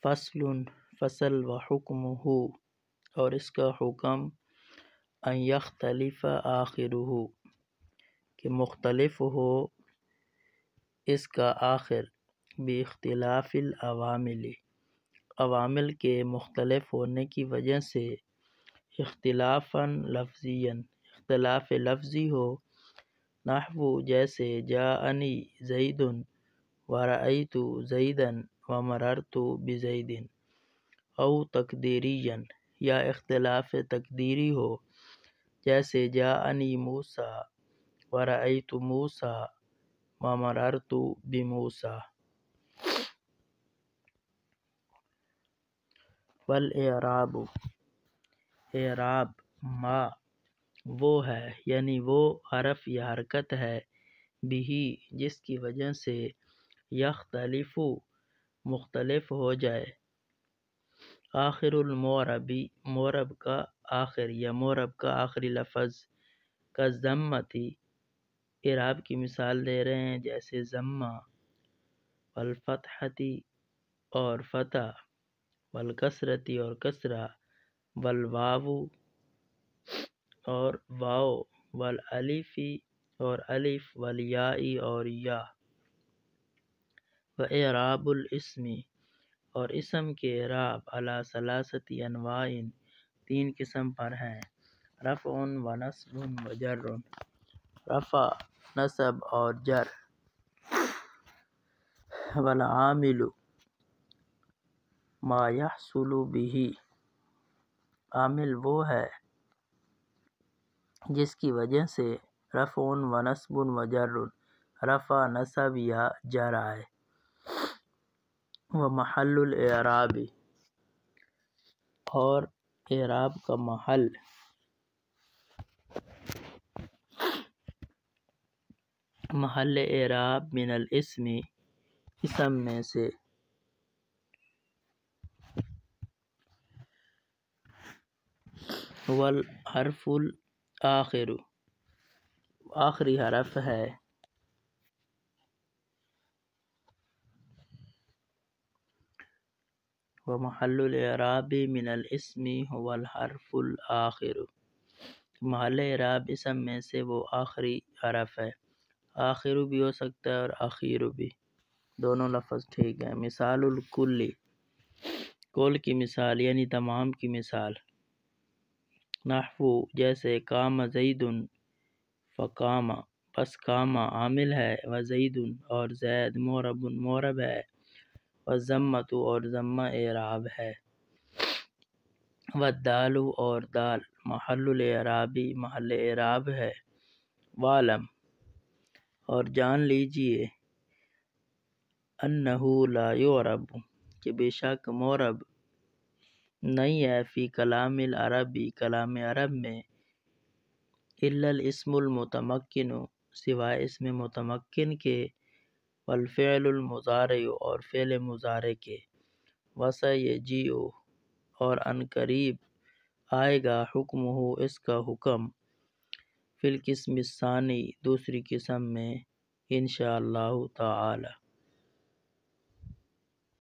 فصل فصل و حکمہ اور اس کا حکم ان یختلف آخرہ کہ مختلف ہو اس کا آخر باختلاف العوامل عوامل کے مختلف ہونے کی وجہ سے اختلافاً لفظیاً اختلاف لفظی ہو نحو جیسے جاءنی زید ورأیت زیدا ومررت بزید او تقدیریاً یا اختلاف تقدیری ہو جیسے جاءنی موسیٰ ورأیت موسیٰ ومررت بموسیٰ والاعراب اعراب ما وہ ہے یعنی وہ حرف یا حرکت ہے بھی جس کی وجہ سے یختلف مختلف ہو جائے آخر المعربی معرب کا آخر یا معرب کا آخری لفظ کا ضمتی اعراب کی مثال دے رہے ہیں جیسے ضمہ والفتحتی اور فتح والکسرتی اور کسرہ والواو اور واو والالفی اور الف والیائی اور یا و اعراب الاسم اور اسم کے اعراب علی ثلاثۃ انواع تین قسم پر ہیں رفع و نصب و جر رفع نصب اور جر والعامل ما یحصل به عامل وہ ہے جس کی وجہ سے رفع و نصب و جر رفع نصب یا جر آئے و محل الاعراب اور اعراب کا محل محل اعراب من الاسم اسم میں سے والحرف الآخر آخری حرف ہے ومحل الاعراب من الاسم هو الحرف الآخر محل اعراب اسم میں سے وہ آخری حرف ہے آخر بھی ہو سکتا ہے اور اخیر بھی دونوں لفظ ٹھیک ہیں مثال الکل کل کی مثال یعنی تمام کی مثال نحو جیسے قام زید فقام پس قام عامل ہے و زید اور زید معرب معرب ہے و ضمۃ اور ضمہ اعراب ہے و دال اور دال محل الاعرابی محل اعراب ہے وعلم اور جان لیجئے انہ لا یعرب کہ بے شک معرب نہیں ہے فی کلام العربی کلام عرب میں الا الاسم المتمکن سوائے اسم متمکن کے والفعل المضارع اور فعل مضارع کے وسیجیء اور ان قریب آئے گا حکمہ اس کا حکم فی القسم الثانی دوسری قسم میں انشاء اللہ تعالی